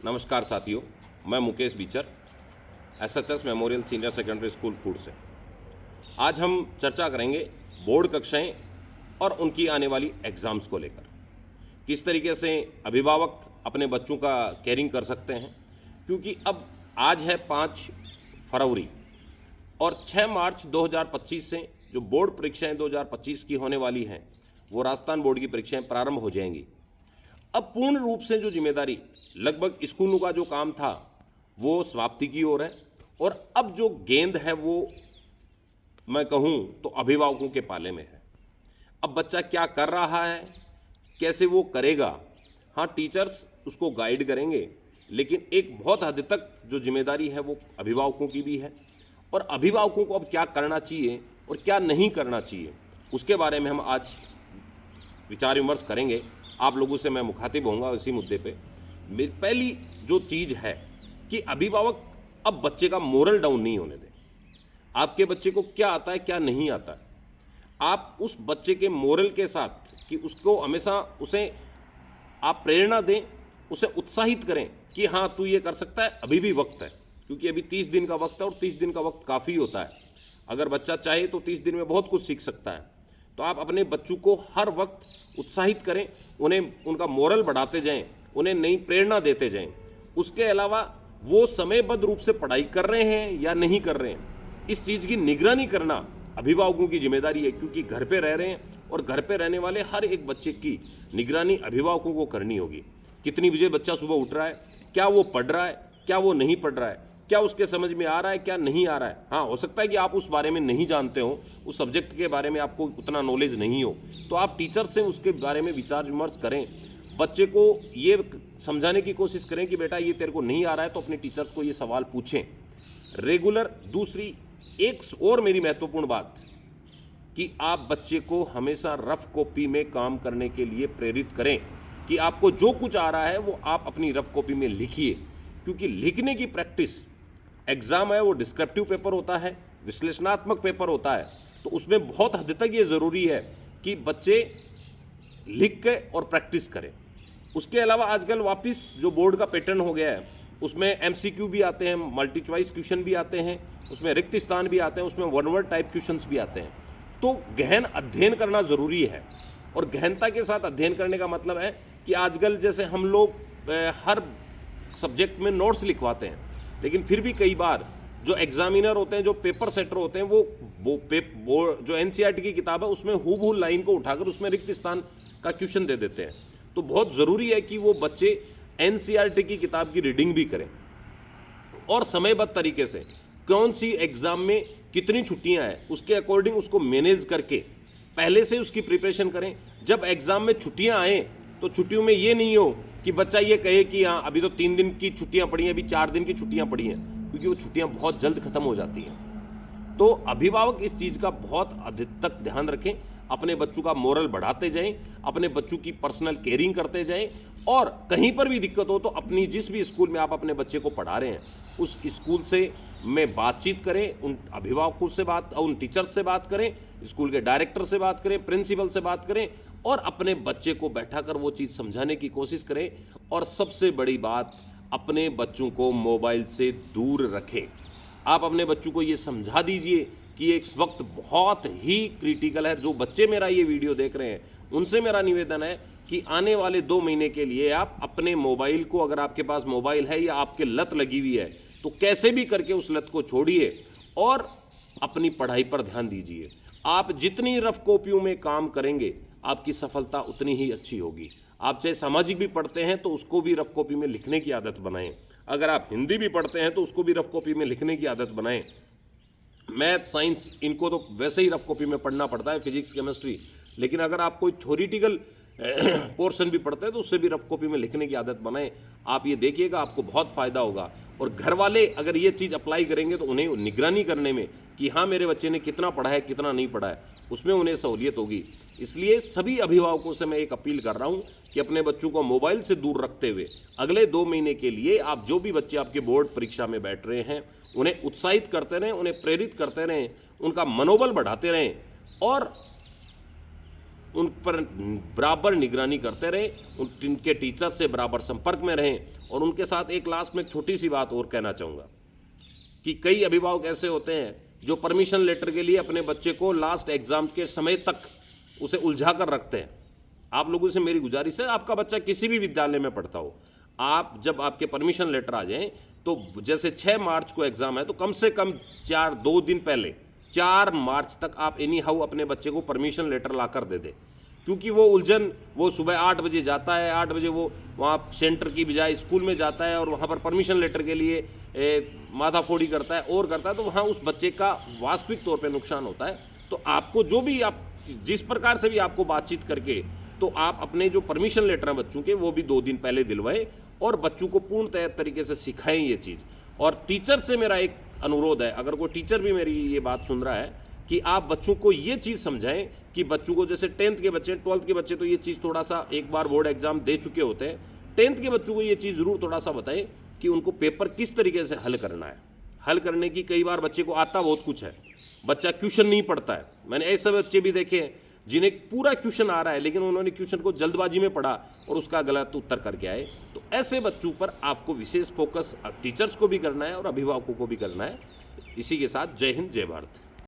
नमस्कार साथियों, मैं Mukesh Bichar, SHS memorial senior secondary school Khood से। आज हम चर्चा करेंगे बोर्ड कक्षाएं और उनकी आने वाली एग्ज़ाम्स को लेकर। किस तरीके से अभिभावक अपने बच्चों का केयरिंग कर सकते हैं, क्योंकि अब आज है 5 फरवरी और 6 मार्च 2025 से जो बोर्ड परीक्षाएं 2025 की होने वाली हैं, वो राजस्थान बोर्ड की परीक्षाएं प्रारंभ हो जाएंगी। अब पूर्ण रूप से जो जिम्मेदारी लगभग स्कूलों का जो काम था वो समाप्ति की ओर है और अब जो गेंद है वो मैं कहूँ तो अभिभावकों के पाले में है। अब बच्चा क्या कर रहा है, कैसे वो करेगा, हाँ टीचर्स उसको गाइड करेंगे, लेकिन एक बहुत हद तक जो जिम्मेदारी है वो अभिभावकों की भी है। और अभिभावकों को अब क्या करना चाहिए और क्या नहीं करना चाहिए, उसके बारे में हम आज विचार विमर्श करेंगे। आप लोगों से मैं मुखातिब होऊंगा इसी मुद्दे पे। मेरी पहली जो चीज़ है कि अभिभावक अब बच्चे का मोरल डाउन नहीं होने दें। आपके बच्चे को क्या आता है, क्या नहीं आता है, आप उस बच्चे के मोरल के साथ कि उसको हमेशा उसे आप प्रेरणा दें, उसे उत्साहित करें कि हाँ तू ये कर सकता है, अभी भी वक्त है। क्योंकि अभी 30 दिन का वक्त है और 30 दिन का वक्त काफ़ी होता है। अगर बच्चा चाहे तो 30 दिन में बहुत कुछ सीख सकता है। तो आप अपने बच्चों को हर वक्त उत्साहित करें, उन्हें उनका मोरल बढ़ाते जाएं, उन्हें नई प्रेरणा देते जाएं। उसके अलावा वो समयबद्ध रूप से पढ़ाई कर रहे हैं या नहीं कर रहे हैं, इस चीज़ की निगरानी करना अभिभावकों की जिम्मेदारी है। क्योंकि घर पे रह रहे हैं और घर पे रहने वाले हर एक बच्चे की निगरानी अभिभावकों को करनी होगी। कितनी बजे बच्चा सुबह उठ रहा है, क्या वो पढ़ रहा है, क्या वो नहीं पढ़ रहा है, क्या उसके समझ में आ रहा है, क्या नहीं आ रहा है। हाँ, हो सकता है कि आप उस बारे में नहीं जानते हो, उस सब्जेक्ट के बारे में आपको उतना नॉलेज नहीं हो, तो आप टीचर से उसके बारे में विचार विमर्श करें। बच्चे को ये समझाने की कोशिश करें कि बेटा ये तेरे को नहीं आ रहा है, तो अपने टीचर्स को ये सवाल पूछें रेगुलर। दूसरी एक और मेरी महत्वपूर्ण बात कि आप बच्चे को हमेशा रफ कॉपी में काम करने के लिए प्रेरित करें कि आपको जो कुछ आ रहा है वो आप अपनी रफ कॉपी में लिखिए। क्योंकि लिखने की प्रैक्टिस, एग्ज़ाम है वो डिस्क्रिप्टिव पेपर होता है, विश्लेषणात्मक पेपर होता है, तो उसमें बहुत हद तक ये ज़रूरी है कि बच्चे लिख के और प्रैक्टिस करें। उसके अलावा आजकल वापस जो बोर्ड का पैटर्न हो गया है उसमें एमसीक्यू भी आते हैं, मल्टी चॉइस क्वेश्चन भी आते हैं, उसमें रिक्त स्थान भी आते हैं, उसमें वन वर्ड टाइप क्वेश्चंस भी आते हैं। तो गहन अध्ययन करना ज़रूरी है। और गहनता के साथ अध्ययन करने का मतलब है कि आजकल जैसे हम लोग हर सब्जेक्ट में नोट्स लिखवाते हैं, लेकिन फिर भी कई बार जो एग्जामिनर होते हैं, जो पेपर सेटर होते हैं, वो जो एनसीईआरटी की किताब है उसमें हूबहू लाइन को उठाकर उसमें रिक्त स्थान का क्वेश्चन दे देते हैं। तो बहुत ज़रूरी है कि वो बच्चे एनसीईआरटी की किताब की रीडिंग भी करें और समयबद्ध तरीके से कौन सी एग्ज़ाम में कितनी छुट्टियां हैं उसके अकॉर्डिंग उसको मैनेज करके पहले से उसकी प्रिपरेशन करें। जब एग्ज़ाम में छुट्टियां आएँ तो छुट्टियों में ये नहीं हो कि बच्चा ये कहे कि हाँ अभी तो 3 दिन की छुट्टियां पड़ी हैं, अभी 4 दिन की छुट्टियां पड़ी हैं, क्योंकि वो छुट्टियां बहुत जल्द खत्म हो जाती हैं। तो अभिभावक इस चीज़ का बहुत अधिक तक ध्यान रखें, अपने बच्चों का मोरल बढ़ाते जाएं, अपने बच्चों की पर्सनल केयरिंग करते जाएं। और कहीं पर भी दिक्कत हो तो अपनी जिस भी स्कूल में आप अपने बच्चे को पढ़ा रहे हैं उस स्कूल से में बातचीत करें, उन अभिभावकों से उन टीचर्स से बात करें, स्कूल के डायरेक्टर से बात करें, प्रिंसिपल से बात करें और अपने बच्चे को बैठाकर वो चीज़ समझाने की कोशिश करें। और सबसे बड़ी बात, अपने बच्चों को मोबाइल से दूर रखें। आप अपने बच्चों को ये समझा दीजिए कि एक वक्त बहुत ही क्रिटिकल है। जो बच्चे मेरा ये वीडियो देख रहे हैं उनसे मेरा निवेदन है कि आने वाले 2 महीने के लिए आप अपने मोबाइल को, अगर आपके पास मोबाइल है या आपके लत लगी हुई है, तो कैसे भी करके उस लत को छोड़िए और अपनी पढ़ाई पर ध्यान दीजिए। आप जितनी रफ कॉपियों में काम करेंगे आपकी सफलता उतनी ही अच्छी होगी। आप चाहे सामाजिक भी पढ़ते हैं तो उसको भी रफ कॉपी में लिखने की आदत बनाएं। अगर आप हिंदी भी पढ़ते हैं तो उसको भी रफ कॉपी में लिखने की आदत बनाएं। मैथ, साइंस, इनको तो वैसे ही रफ कॉपी में पढ़ना पड़ता है, फिजिक्स, केमिस्ट्री, लेकिन अगर आप कोई थ्योरेटिकल पोर्शन भी पढ़ते हैं तो उससे भी रफ कॉपी में लिखने की आदत बनाएं। आप ये देखिएगा आपको बहुत फ़ायदा होगा। और घर वाले अगर ये चीज़ अप्लाई करेंगे तो उन्हें निगरानी करने में कि हाँ मेरे बच्चे ने कितना पढ़ा है, कितना नहीं पढ़ा है, उसमें उन्हें सहूलियत होगी। इसलिए सभी अभिभावकों से मैं एक अपील कर रहा हूँ कि अपने बच्चों को मोबाइल से दूर रखते हुए अगले 2 महीने के लिए आप जो भी बच्चे आपके बोर्ड परीक्षा में बैठ रहे हैं उन्हें उत्साहित करते रहें, उन्हें प्रेरित करते रहें, उनका मनोबल बढ़ाते रहें और उन पर बराबर निगरानी करते रहें, उनके टीचर से बराबर संपर्क में रहें। और उनके साथ एक लास्ट में एक छोटी सी बात और कहना चाहूँगा कि कई अभिभावक ऐसे होते हैं जो परमिशन लेटर के लिए अपने बच्चे को लास्ट एग्ज़ाम के समय तक उसे उलझा कर रखते हैं। आप लोगों से मेरी गुजारिश है, आपका बच्चा किसी भी विद्यालय में पढ़ता हो, आप जब आपके परमिशन लेटर आ जाएं तो जैसे 6 मार्च को एग्ज़ाम है तो कम से कम 2 दिन पहले 4 मार्च तक आप एनी हाउ अपने बच्चे को परमिशन लेटर ला कर दे दें। क्योंकि वो उलझन, वो सुबह 8 बजे जाता है, 8 बजे वो वहाँ सेंटर की बजाय स्कूल में जाता है और वहाँ पर परमिशन लेटर के लिए माथाफोड़ी करता है और करता है, तो वहाँ उस बच्चे का वास्तविक तौर पे नुकसान होता है। तो आपको जो भी आप जिस प्रकार से भी आपको बातचीत करके, तो आप अपने जो परमिशन लेटर हैं बच्चों के वो भी 2 दिन पहले दिलवाएं और बच्चों को पूर्ण तरीके से सिखाएं ये चीज़। और टीचर से मेरा एक अनुरोध है, अगर कोई टीचर भी मेरी ये बात सुन रहा है, कि आप बच्चों को ये चीज़ समझाएं कि बच्चों को, जैसे 10th के बच्चे, 12th के बच्चे तो ये चीज़ थोड़ा सा एक बार बोर्ड एग्जाम दे चुके होते हैं, 10th के बच्चों को ये चीज़ ज़रूर थोड़ा सा बताएं कि उनको पेपर किस तरीके से हल करना है। हल करने की कई बार बच्चे को आता बहुत कुछ है, बच्चा क्वेश्चन नहीं पढ़ता है। मैंने ऐसे बच्चे भी देखे हैं जिन्हें पूरा क्वेश्चन आ रहा है लेकिन उन्होंने क्वेश्चन को जल्दबाजी में पढ़ा और उसका गलत उत्तर करके आए। तो ऐसे बच्चों पर आपको विशेष फोकस टीचर्स को भी करना है और अभिभावकों को भी करना है। इसी के साथ जय हिंद, जय भारत।